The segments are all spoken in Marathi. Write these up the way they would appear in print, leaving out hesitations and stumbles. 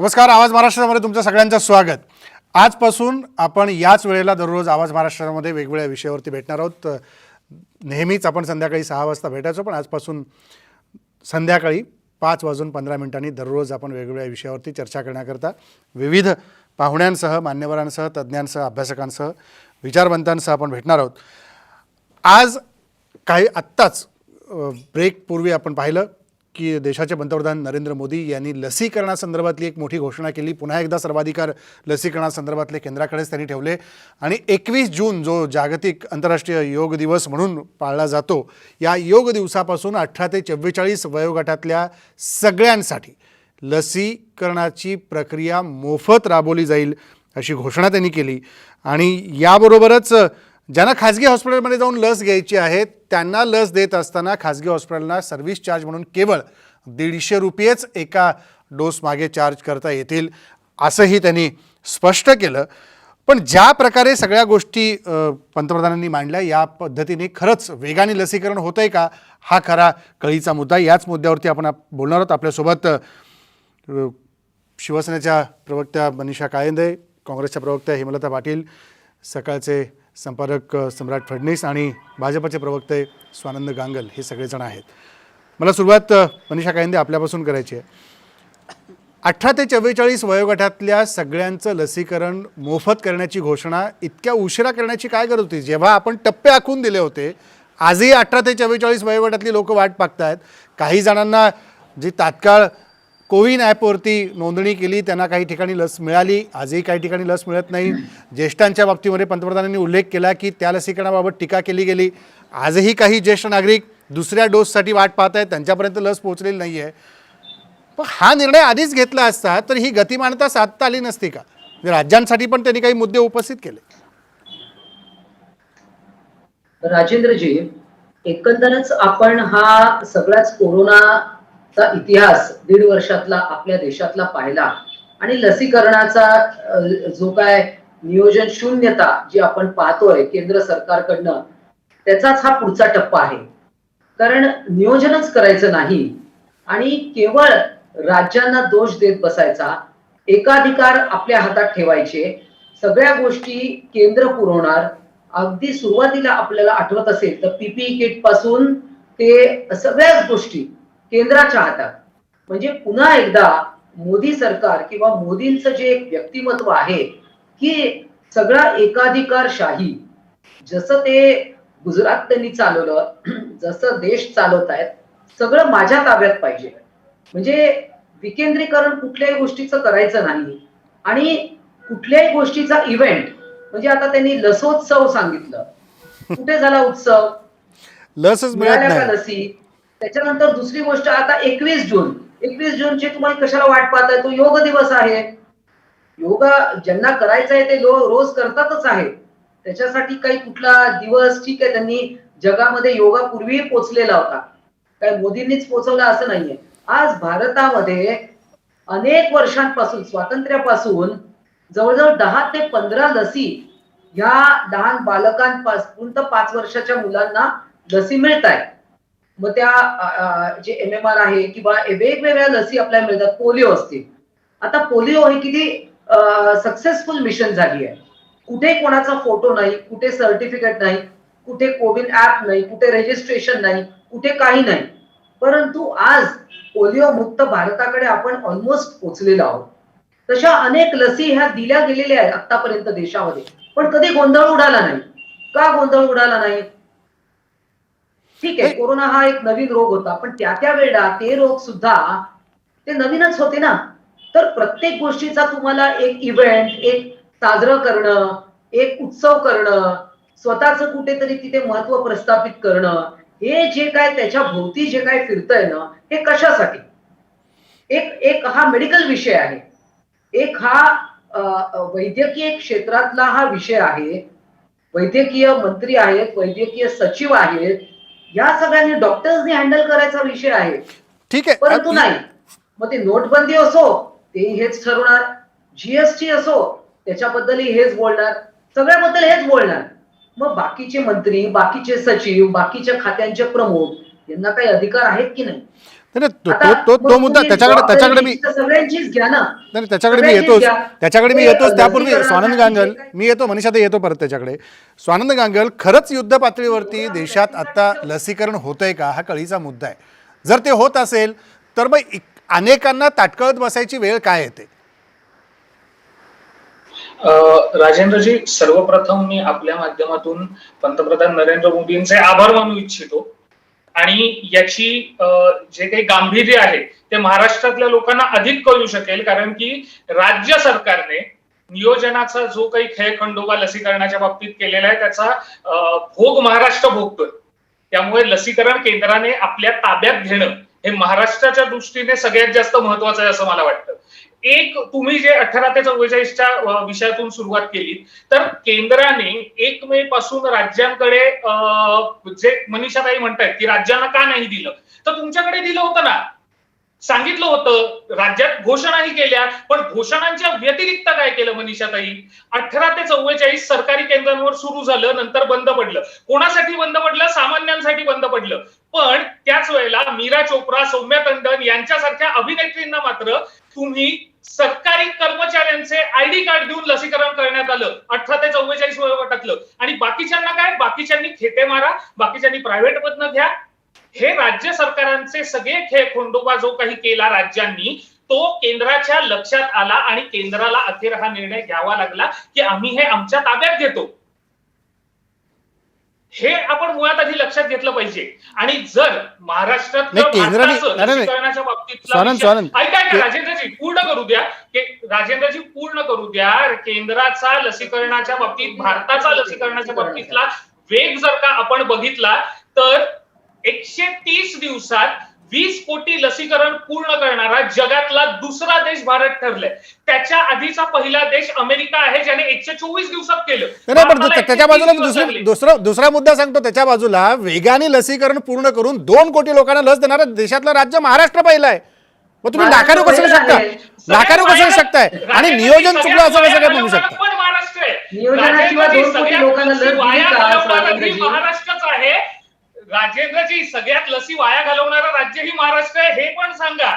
नमस्कार. आवाज महाराष्ट्रामध्ये तुमचं सगळ्यांचं स्वागत. आजपासून आपण याच वेळेला दररोज आवाज महाराष्ट्रामध्ये वेगवेगळ्या विषयावरती भेटणार आहोत. नेहमीच आपण संध्याकाळी 6 वाजता भेटायचो, पण आजपासून संध्याकाळी 5:15 दररोज आपण वेगवेगळ्या विषयावरती चर्चा करण्याकरता विविध पाहुण्यांसह, मान्यवरांसह, तज्ज्ञांसह, अभ्यासकांसह, विचारवंतांसह आपण भेटणार आहोत. आज आत्ताच ब्रेकपूर्वी आपण पाहिलं की देशाचे पंतप्रधान नरेंद्र मोदी यांनी लसीकरणासंदर्भातली एक मोठी घोषणा केली. पुन्हा एकदा सर्वाधिकार लसीकरणासंदर्भातले केंद्राकडेच त्यांनी ठेवले आणि 21 जून जो जागतिक आंतरराष्ट्रीय योग दिवस म्हणून पाळला जातो, या योग दिवसापासून 18 ते 44 वयोगटातल्या सगळ्यांसाठी लसीकरणाची प्रक्रिया मोफत राबवली जाईल अशी घोषणा त्यांनी केली. आणि याबरोबरच ज्यांना खाजगी हॉस्पिटलमध्ये जाऊन लस घ्यायची आहे त्यांना लस देत असताना खाजगी हॉस्पिटलना सर्व्हिस चार्ज म्हणून केवळ 150 रुपयेच एका डोस मागे चार्ज करता येतील असंही त्यांनी स्पष्ट केलं. पण ज्या प्रकारे सगळ्या गोष्टी पंतप्रधानांनी मांडल्या, या पद्धतीने खरंच वेगाने लसीकरण होतं आहे का, हा खरा कळीचा मुद्दा. याच मुद्द्यावरती आपण बोलणार आहोत. आपल्यासोबत शिवसेनेच्या प्रवक्त्या मनीषा कायंदे, काँग्रेसच्या प्रवक्त्या हेमलता पाटील, सकाळचे संपादक सम्राट फडणीस आणि भाजपचे प्रवक्ते स्वानंद गांगल हे सगळेजण आहेत. मला सुरुवात मनीषा कायंदे आपल्यापासून करायची आहे. 18 ते 44 वयोगटातल्या सगळ्यांचं लसीकरण मोफत करण्याची घोषणा इतक्या उशिरा करण्याची काय गरज होती? जेव्हा आपण टप्पे आखून दिले होते, आजही 18 ते 44 वयोगटातली लोक वाट पाहत आहेत. काही जणांना जी तात्काळ कोविन ॲपवरती नोंदणी केली त्यांना काही ठिकाणी लस मिळाली, आजही काही ठिकाणी लस मिळत नाही. ज्येष्ठांच्या बाबतीमध्ये पंतप्रधानांनी उल्लेख केला की त्या लसीकरणाबाबत टीका केली गेली. आजही काही ज्येष्ठ नागरिक दुसऱ्या डोससाठी वाट पाहत आहेत, त्यांच्यापर्यंत लस पोहोचलेली नाही आहे. पण हा निर्णय आधीच घेतला असता तर ही गतिमानता साधता आली नसती का? राज्यांसाठी पण त्यांनी काही मुद्दे उपस्थित केले. राजेंद्रजी, एकंदरच आपण हा सगळाच कोरोनाचा इतिहास 1.5 वर्षातला आपल्या देशातला पाहिला आणि लसीकरणाचा जो काय नियोजन शून्यता जी आपण पाहतोय केंद्र सरकारकडनं, त्याचाच हा पुढचा टप्पा आहे. कारण नियोजनच करायचं नाही आणि केवळ राज्यांना दोष देत बसायचा, एकाधिकार आपल्या हातात ठेवायचे, सगळ्या गोष्टी केंद्र पुरवणार. अगदी सुरुवातीला आपल्याला आठवत असेल तर पीपीई किट पासून ते सगळ्याच गोष्टी केंद्राच्या हातात. म्हणजे पुन्हा एकदा मोदी सरकार किंवा मोदींचं जे एक व्यक्तिमत्व आहे की सगळा एकाधिकारशाही, जसं ते गुजरात त्यांनी चालवलं, जसं देश चालवत आहेत, सगळं माझ्या ताब्यात पाहिजे. म्हणजे विकेंद्रीकरण कुठल्याही गोष्टीचं करायचं नाही. आणि कुठल्याही गोष्टीचा इव्हेंट, म्हणजे आता त्यांनी लसोत्सव सांगितलं, कुठे झाला उत्सव? लसच मिळत नाही. लसी. त्याच्यानंतर दुसरी गोष्ट, आता 21 जूनची तुम्हाला कशाला वाट पाहताय? तो योग दिवस आहे. योगा ज्यांना करायचा आहे ते रोज करतातच आहे. त्याच्यासाठी काही कुठला दिवस, ठीक आहे, त्यांनी जगामध्ये योगा पूर्वी पोचलेला होता, काय मोदींनीच पोचवला असं नाहीये. आज भारतामध्ये अनेक वर्षांपासून, स्वातंत्र्यापासून जवळजवळ 10 ते 15 लसी ह्या लहान बालकांपासून तर 5 वर्षाच्या मुलांना लसी मिळत आहेत. मग त्या जे MMR आहे किंवा वेगवेगळ्या लसी आपल्याला मिळतात. पोलिओ असतील, आता पोलिओ ही किती सक्सेसफुल मिशन झाली आहे. कुठे कोणाचा फोटो नाही, कुठे सर्टिफिकेट नाही, कुठे कोविन ऍप नाही, कुठे रजिस्ट्रेशन नाही, कुठे काही नाही. परंतु आज पोलिओ मुक्त भारताकडे आपण ऑलमोस्ट पोहोचलेलो आहोत. तशा अनेक लसी ह्या दिल्या गेलेल्या आहेत आतापर्यंत देशामध्ये, पण कधी गोंधळ उडाला नाही. का गोंधळ उडाला नाही? ठीक आहे, कोरोना हा एक नवीन रोग होता, पण त्या वेळेला ते रोग सुद्धा ते नवीनच होते ना. तर प्रत्येक गोष्टीचा तुम्हाला एक इव्हेंट, एक साजरं करणं, एक उत्सव करणं, स्वतःच कुठेतरी तिथे महत्व प्रस्थापित करणं, हे जे काय त्याच्या भोवती जे काय फिरतंय ना, हे कशासाठी? एक हा मेडिकल विषय आहे, एक हा वैद्यकीय क्षेत्रातला हा विषय आहे. वैद्यकीय मंत्री आहेत, वैद्यकीय सचिव आहेत, या सगळ्यांनी डॉक्टर्सनी हँडल करायचा विषय आहे. ठीक आहे, परंतु नाही. मग ते नोटबंदी असो ते हेच ठरवणार, जीएसटी असो त्याच्याबद्दलही हेच बोलणार, सगळ्याबद्दल हेच बोलणार. मग बाकीचे मंत्री, बाकीचे सचिव, बाकीच्या खात्यांचे प्रमुख यांना काही अधिकार आहेत की नाही? नाही, आता मग तो मुद्दा तुम्ही त्याच्याकडे मी जबाबदारी तर सगळ्यांचीच घ्या ना. नाही त्याच्याकडे मी सगळ्यांचीच येतोच घ्या. त्याच्याकडे मी ते येतोच त्यापूर्वी लसीकरणासाठी स्वानंद जे गांगल काही- मी येतो मनीषाताई येतो परत त्याच्याकडे. स्वानंद गांगल, खरंच युद्ध पातळीवरती देशात आता लसीकरण होतंय का हा कळीचा मुद्दा आहे. जर ते होत असेल तर मग अनेकांना ताटकळत बसायची वेळ काय येते? राजेंद्रजी, सर्वप्रथम मी आपल्या माध्यमातून पंतप्रधान नरेंद्र मोदींचे आभार मानू इच्छितो आणि याची जे काही गांभीर्य आहे ते महाराष्ट्रातल्या लोकांना अधिक कळू शकेल, कारण की राज्य सरकारने नियोजनाचा जो काही खेळखंडोबा लसीकरणाच्या बाबतीत केलेला आहे त्याचा भोग महाराष्ट्र भोगतोय. त्यामुळे लसीकरण केंद्राने आपल्या ताब्यात घेणं हे महाराष्ट्राच्या दृष्टीने सगळ्यात जास्त महत्वाचं आहे असं मला वाटतं. एक, तुम्ही जे 18 ते 44च्या विषयातून सुरुवात केली, तर केंद्राने 1 मे पासून राज्यांकडे जे मनीषाताई म्हणतायत की राज्यांना का नाही दिलं, तर तुमच्याकडे दिलं होतं ना, सांगितलं होतं, राज्यात घोषणाही केल्या, पण घोषणांच्या व्यतिरिक्त काय केलं मनीषाताई? 18 ते 44 सरकारी केंद्रांवर सुरू झालं, नंतर बंद पडलं. कोणासाठी बंद पडलं? सामान्यांसाठी बंद पडलं. पण त्याच वेळेला मीरा चोप्रा, सौम्या टंडन यांच्यासारख्या अभिनेत्रींना मात्र तुम्ही सरकारी कर्मचाऱ्यांचे आयडी कार्ड देऊन लसीकरण करण्यात आलं 18 ते 44 वयोगटातलं. आणि बाकीच्यांना काय? बाकीच्यांनी खेटे मारा, बाकीच्यांनी प्रायव्हेट मधनं घ्या. हे राज्य सरकारांचे सगळे खेळखंडोबा जो काही केला राज्यांनी, तो केंद्राच्या लक्षात आला आणि केंद्राला अखेर हा निर्णय घ्यावा लागला की आम्ही हे आमच्या ताब्यात घेतो. हे आपण मुळात आधी लक्षात घेतलं पाहिजे. आणि जर महाराष्ट्रात लसीकरणाच्या बाबतीत ऐका राजेंद्रजी पूर्ण करू द्या, राजेंद्रजी पूर्ण करू द्या. केंद्राचा लसीकरणाच्या बाबतीत, भारताचा लसीकरणाच्या बाबतीतला वेग जर का आपण बघितला तर 130 दिवसात 20 कोटी लसीकरण पूर्ण करणारा जगातला दुसरा देश भारत ठरलाय. त्याच्या आधीचा पहिला देश अमेरिका आहे ज्याने 124 दिवसात केलं. त्याच्या बाजूला दुसरा मुद्दा सांगतो. त्याच्या बाजूला वेगाने लसीकरण पूर्ण करून 2 कोटी लोकांना लस देणारं देशातलं राज्य महाराष्ट्र पहिलं आहे. मग तुम्ही नाकारू कसं शकता? नाकारू कसं शकताय? आणि नियोजन चुकलं असं कसं काय म्हणू शकता? पण महाराष्ट्र आहे. नियोजनाशिवाय 2 कोटी लोकांना लस दिली का? महाराष्ट्रच आहे. राजेंद्रजी, सगळ्यात लसी वाया घालवणारं राज्य ही महाराष्ट्र आहे, हे पण सांगा.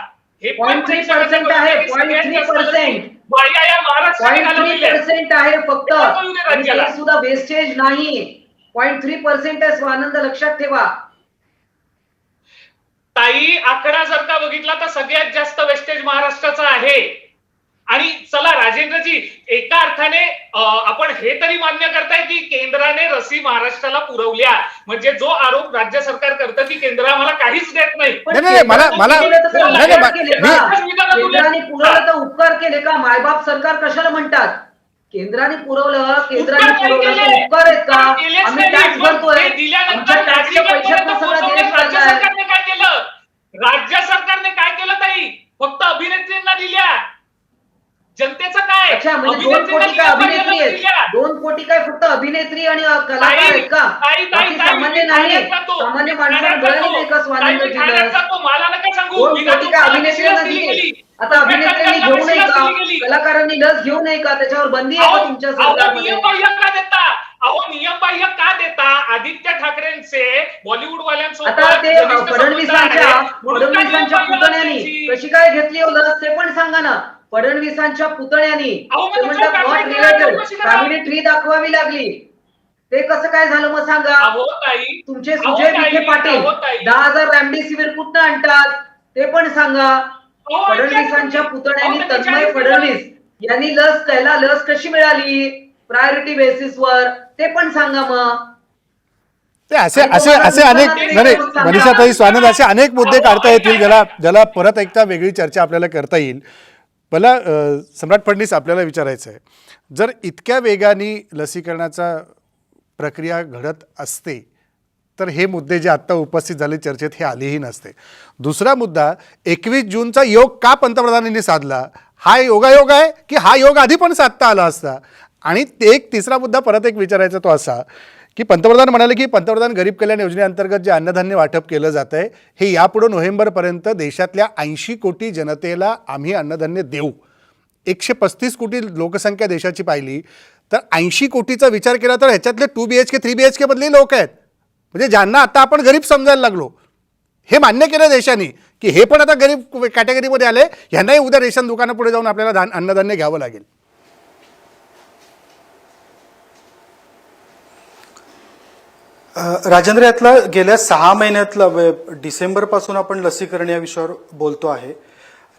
हे 0.3% आहे. 0.3% वाया या महाराष्ट्राने घालवलेली आहे. 0.3% आहे फक्त. आणि ते सुद्धा वेस्टेज नाही. 0.3% आहे. स्वानंद लक्षात ठेवा. ताई, आकडा जर का बघितला तर सगळ्यात जास्त वेस्टेज महाराष्ट्राचा आहे. आणि चला राजेंद्रजी, एका अर्थाने आपण हे तरी मान्य करताय की केंद्राने लसी महाराष्ट्राला पुरवल्या, म्हणजे जो आरोप राज्य सरकार करतं की केंद्र आम्हाला काहीच देत नाही. केंद्राने पुरवलं तर उपकार केले का? मायबाप सरकार कशाला म्हणतात? केंद्राने पुरवलं, केंद्राने पुरवलं तर उपकार आहेत का? आम्ही टॅक्स भरतोय, आमच्या टॅक्सच्या पैशातून सगळं देश राज्य सरकारने काय केलं? राज्य सरकारने काय केलं ताई? फक्त अभिनेत्रींना दिल्या. जनतेचं काय? अच्छा, म्हणजे 2 कोटी काय अभिनेत्री आहेत? 2 कोटी काय फक्त अभिनेत्री आणि कलाकार आहेत का? सामान्य नाही, सामान्य माणसाला मिळाली नाही का? स्वानंद दिलं 2 कोटी काय अभिनेत्रींना दिली? आता अभिनेत्रींनी घेऊ नये का? कलाकारांनी लस घेऊ नये का? त्याच्यावर बंदी आहे का तुमच्या सरकारमध्ये? नियमबाह्य का देता? आदित्य ठाकरेंचे बॉलिवूड वाल्यांसोबत आता ते फडणवीसांच्या पुतण्यानी कशी काय घेतली लस ते पण सांगा ना. फडणवीसांच्या पुतण्यानी ते म्हणतात नॉट रिलेटेड, फॅमिली ट्री दाखवावी लागली. ते कसं काय झालं मग सांगा. तुमचे सुजय विखे पाटील 10,000 रॅमडेसिवीर कुठं आणतात ते पण सांगा. फडणवीसांच्या पुतण्यानी तन्मय फडणवीस यांनी त्याला लस कशी मिळाली प्रायोरिटी बेसिसवर ते पण सांगा. मग ते असे अनेक मनीषाताई, स्वानंद, असे अनेक मुद्दे काढता येतील ज्याला परत एकदा वेगळी चर्चा आपल्याला करता येईल. मला सम्राट फडणवीस आपल्याला विचारायचं आहे, जर इतक्या वेगाने लसीकरणाचा प्रक्रिया घडत असते तर हे मुद्दे जे आत्ता उपस्थित झाले चर्चेत हे आलेही नसते. दुसरा मुद्दा, 21 जूनचा योग का पंतप्रधानांनी साधला? हा योगायोग आहे की हा योग आधी पण साधता आला असता? आणि ते एक तिसरा मुद्दा परत एक विचारायचा तो असा की पंतप्रधान म्हणाले की पंतप्रधान गरीब कल्याण योजनेअंतर्गत जे अन्नधान्य वाटप केलं जात आहे हे यापुढे नोव्हेंबरपर्यंत देशातल्या 80 कोटी जनतेला आम्ही अन्नधान्य देऊ. 135 कोटी लोकसंख्या देशाची पाहिली तर 80 कोटीचा विचार केला तर ह्याच्यातले 2 BHK 3 BHK मधले लोक आहेत, म्हणजे ज्यांना आता आपण गरीब समजायला लागलो. हे मान्य केलं देशाने की हे पण आता गरीब कॅटेगरीमध्ये आले, ह्यांनाही उद्या रेशन दुकानं पुढे जाऊन आपल्याला अन्नधान्य घ्यावं लागेल? राजेंद्र, यातला गेल्या 6 महिन्यातलं डिसेंबरपासून आपण लसीकरण या विषयावर बोलतो आहे.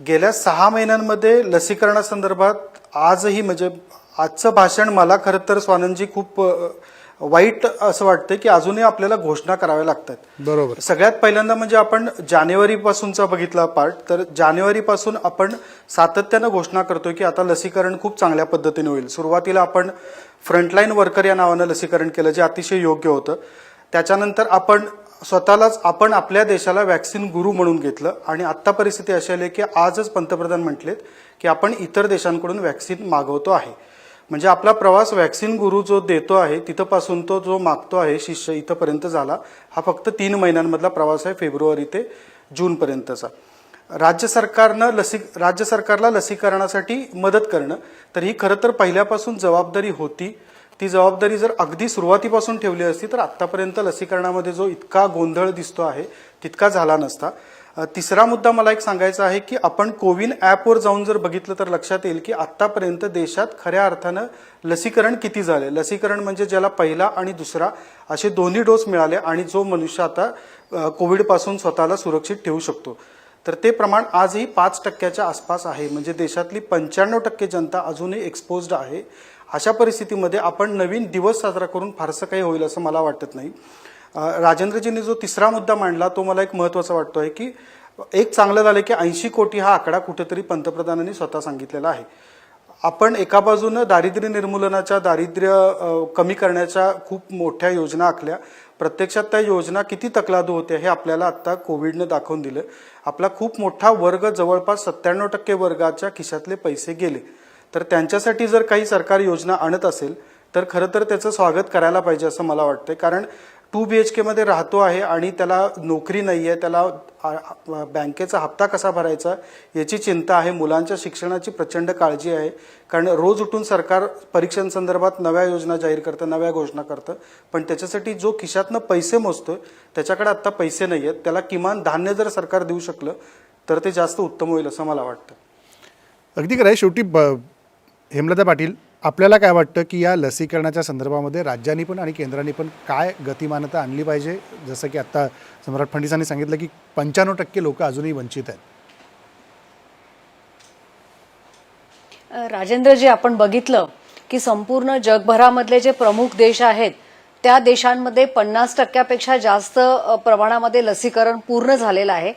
गेल्या 6 महिन्यांमध्ये लसीकरणासंदर्भात आजही म्हणजे आजचं भाषण मला खरं तर स्वानंदजी खूप वाईट असं वाटतं की अजूनही आपल्याला घोषणा कराव्या लागतात. बरोबर. सगळ्यात पहिल्यांदा म्हणजे आपण जानेवारीपासूनचा बघितला पार्ट, तर जानेवारीपासून आपण सातत्यानं घोषणा करतोय की आता लसीकरण खूप चांगल्या पद्धतीने होईल. सुरुवातीला आपण फ्रंटलाईन वर्कर या नावानं लसीकरण केलं, जे अतिशय योग्य होतं. त्याच्यानंतर आपण स्वतःलाच आपल्या देशाला व्हॅक्सिन गुरु म्हणून घेतलं आणि आत्ता परिस्थिती अशी आली की आजच पंतप्रधान म्हटलेत की आपण इतर देशांकडून व्हॅक्सिन मागवतो आहे. म्हणजे आपला प्रवास व्हॅक्सिन गुरु जो देतो आहे तिथपासून तो जो मागतो आहे शिष्य इथपर्यंत झाला. हा फक्त 3 महिन्यांमधला प्रवास आहे, फेब्रुवारी ते जूनपर्यंतचा. राज्य सरकारला लसीकरणासाठी मदत करणं, तर ही खरं तर पहिल्यापासून जबाबदारी होती. ती जबाबदारी जर अगदी सुरुवातीपासून ठेवली असती तर आत्तापर्यंत लसीकरणामध्ये जो इतका गोंधळ दिसतो आहे तितका झाला नसता. तिसरा मुद्दा मला एक सांगायचा आहे की आपण कोविन ॲपवर जाऊन जर बघितलं तर लक्षात येईल की आत्तापर्यंत देशात खऱ्या अर्थानं लसीकरण किती झाले. लसीकरण म्हणजे ज्याला पहिला आणि दुसरा असे दोन्ही डोस मिळाले आणि जो मनुष्य आता कोविडपासून स्वतःला सुरक्षित ठेवू शकतो, तर ते प्रमाण आजही 5% आसपास आहे. म्हणजे देशातली 95% जनता अजूनही एक्सपोज्ड आहे. अशा परिस्थितीमध्ये आपण नवीन दिवस साजरा करून फारसं काही होईल असं मला वाटत नाही. राजेंद्रजींनी जो तिसरा मुद्दा मांडला तो मला एक महत्त्वाचा वाटतो आहे की एक चांगलं झालं की 80 कोटी हा आकडा कुठेतरी पंतप्रधानांनी स्वतः सांगितलेला आहे. आपण एका बाजूनं दारिद्र्य निर्मूलनाच्या, दारिद्र्य कमी करण्याच्या खूप मोठ्या योजना आखल्या. प्रत्यक्षात त्या योजना किती तकलादू होत्या हे आपल्याला आत्ता कोविडनं दाखवून दिलं. आपला खूप मोठा वर्ग, जवळपास 97% वर्गाच्या खिशातले पैसे गेले. तर त्यांच्यासाठी जर काही सरकार योजना आणत असेल तर खरं तर त्याचं स्वागत करायला पाहिजे असं मला वाटतं. कारण 2 BHK मध्ये राहतो आहे आणि त्याला नोकरी नाही आहे, त्याला बँकेचा हप्ता कसा भरायचा याची चिंता आहे, मुलांच्या शिक्षणाची प्रचंड काळजी आहे. कारण रोज उठून सरकार परीक्षांसंदर्भात नव्या योजना जाहीर करतं, नव्या घोषणा करतं, पण त्याच्यासाठी जो खिशातनं पैसे मोजतोय त्याच्याकडे आत्ता पैसे नाही आहेत. त्याला किमान धान्य जर सरकार देऊ शकलं तर ते जास्त उत्तम होईल असं मला वाटतं. अगदी खरं आहे. शेवटी हेमलता पाटील, आपल्याला काय वाटतं की या लसीकरणाच्या संदर्भामध्ये राज्यांनी पण आणि केंद्राने पण काय गतिमानता आणली पाहिजे? जसं की आत्ता सम्राट फडणवीसांनी सांगितलं की 95% लोक अजूनही वंचित आहेत. राजेंद्रजी, आपण बघितलं की संपूर्ण जगभरामधले जे प्रमुख देश आहेत त्या देशांमध्ये 50%पेक्षा जास्त प्रमाणामध्ये लसीकरण पूर्ण झालेलं आहे.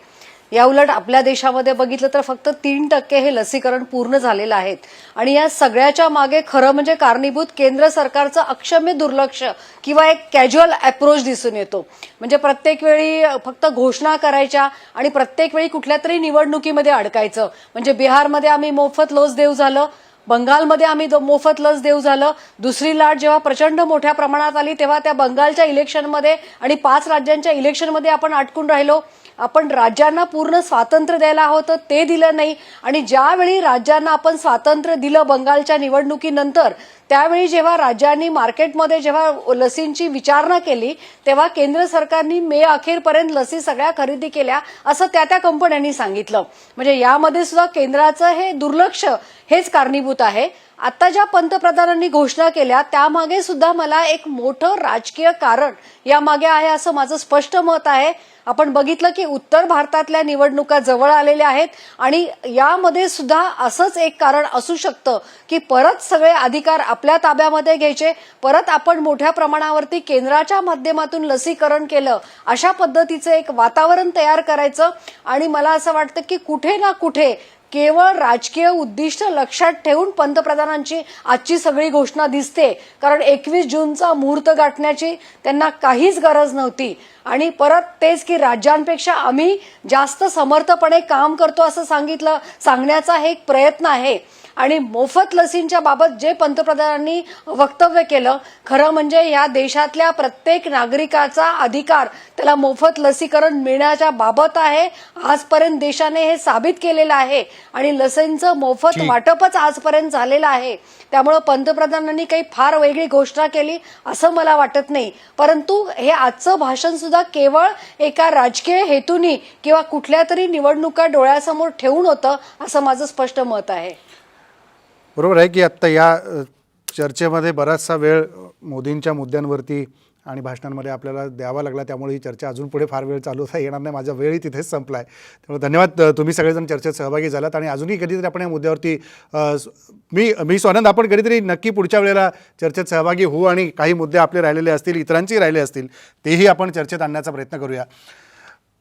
याउलट आपल्या देशामध्ये बघितलं तर फक्त 3% हे लसीकरण पूर्ण झालेलं आहे. आणि या सगळ्याच्या मागे खरं म्हणजे कारणीभूत केंद्र सरकारचं अक्षम्य दुर्लक्ष किंवा एक कॅज्युअल अप्रोच दिसून येतो. म्हणजे प्रत्येक वेळी फक्त घोषणा करायच्या आणि प्रत्येक वेळी कुठल्या तरी निवडणुकीमध्ये अडकायचं. म्हणजे बिहारमध्ये आम्ही मोफत लस देऊ झालं, बंगालमध्ये आम्ही मोफत लस देऊ झालं. दुसरी लाट जेव्हा प्रचंड मोठ्या प्रमाणात आली तेव्हा त्या बंगालच्या इलेक्शनमध्ये आणि 5 राज्यांच्या इलेक्शनमध्ये आपण अटकून राहिलो. आपण राज्यांना पूर्ण स्वातंत्र्य द्यायला होतं ते दिलं नाही. आणि ज्यावेळी राज्यांना आपण स्वातंत्र्य दिलं बंगालच्या निवडणुकीनंतर, त्यावेळी जेव्हा राज्यांनी मार्केटमध्ये जेव्हा लसींची विचारणा केली तेव्हा केंद्र सरकारने मे अखेरपर्यंत लसी सगळ्या खरेदी केल्या असं त्या कंपन्यांनी सांगितलं. म्हणजे यामध्ये सुद्धा केंद्राचं हे दुर्लक्ष हेच कारणीभूत आहे. आता ज्या पंतप्रधानांनी घोषणा केल्या त्यामागे सुद्धा मला एक मोठं राजकीय कारण यामागे आहे असं माझं स्पष्ट मत आहे. आपण बघितलं की उत्तर भारतातल्या निवडणुका जवळ आलेल्या आहेत आणि यामध्ये सुद्धा असंच एक कारण असू शकतं की परत सगळे अधिकार आपल्या ताब्यामध्ये घ्यायचे, परत आपण मोठ्या प्रमाणावरती केंद्राच्या माध्यमातून लसीकरण केलं अशा पद्धतीचं एक वातावरण तयार करायचं. आणि मला असं वाटतं की कुठे ना कुठे केवळ राजकीय उद्दिष्ट लक्षात ठेवून पंतप्रधानांची आजची सगळी घोषणा दिसते. कारण 21 जूनचा मुहूर्त गाठण्याची त्यांना काहीच गरज नव्हती. आणि परत तेच की राज्यांपेक्षा आम्ही जास्त समर्थपणे काम करतो असं सांगण्याचा हे एक प्रयत्न आहे. आणि मोफत लसींच्या बाबत जे पंतप्रधानांनी वक्तव्य केलं, खरं म्हणजे या देशातल्या प्रत्येक नागरिकाचा अधिकार त्याला मोफत लसीकरण मिळण्याच्या बाबत आहे. आजपर्यंत देशाने हे साबित केलेलं आहे आणि लसींचं मोफत वाटपच आजपर्यंत झालेलं आहे. त्यामुळे पंतप्रधानांनी काही फार वेगळी घोषणा केली असं मला वाटत नाही. परंतु हे आजचं भाषण सुद्धा केवळ एका राजकीय हेतूनी किंवा कुठल्या तरी निवडणुका डोळ्यासमोर ठेवून होतं असं माझं स्पष्ट मत आहे. बरोबर आहे की आत्ता या चर्चेमध्ये बराचसा वेळ मोदींच्या मुद्द्यांवरती आणि भाषणांमध्ये आपल्याला द्यावा लागला, त्यामुळे ही चर्चा अजून पुढे फार वेळ चालू होता येणार नाही. माझा वेळही तिथेच संपला आहे. त्यामुळे धन्यवाद, तुम्ही सगळेजण चर्चेत सहभागी झालात आणि अजूनही कधीतरी आपण या मुद्द्यावरती मी स्वानंद आपण कधीतरी नक्की पुढच्या वेळेला चर्चेत सहभागी होऊ आणि काही मुद्दे आपले राहिलेले असतील, इतरांचेही राहिले असतील, तेही आपण चर्चेत आणण्याचा प्रयत्न करूया.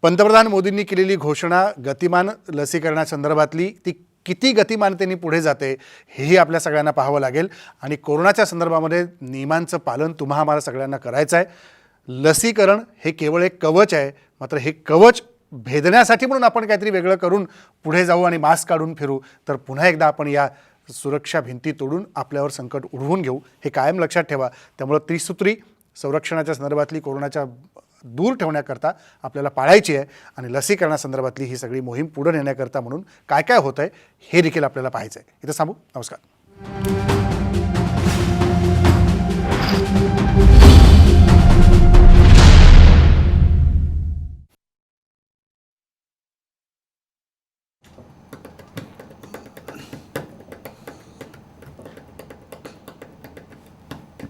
पंतप्रधान मोदींनी केलेली घोषणा गतिमान लसीकरणासंदर्भातली ती किती गतिमानतेने पुढे जाते हेही आपल्या सगळ्यांना पाहावं लागेल आणि कोरोनाच्या संदर्भामध्ये नियमांचं पालन तुम्हा आम्हाला सगळ्यांना करायचं आहे. लसीकरण हे केवळ एक कवच आहे, मात्र हे कवच भेदण्यासाठी म्हणून आपण काहीतरी वेगळं करून पुढे जाऊ आणि मास्क काढून फिरू तर पुन्हा एकदा आपण या सुरक्षा भिंती तोडून आपल्यावर संकट उडवून घेऊ, हे कायम लक्षात ठेवा. त्यामुळं त्रिसूत्री संरक्षणाच्या संदर्भातली कोरोनाच्या दूर ठेवण्याकरता आपल्याला पाळायची आहे आणि लसीकरणासंदर्भातली ही सगळी मोहीम पुढे नेण्याकरता म्हणून काय काय होतं आहे हे देखील आपल्याला पाहायचं आहे. इथं थांबू. नमस्कार.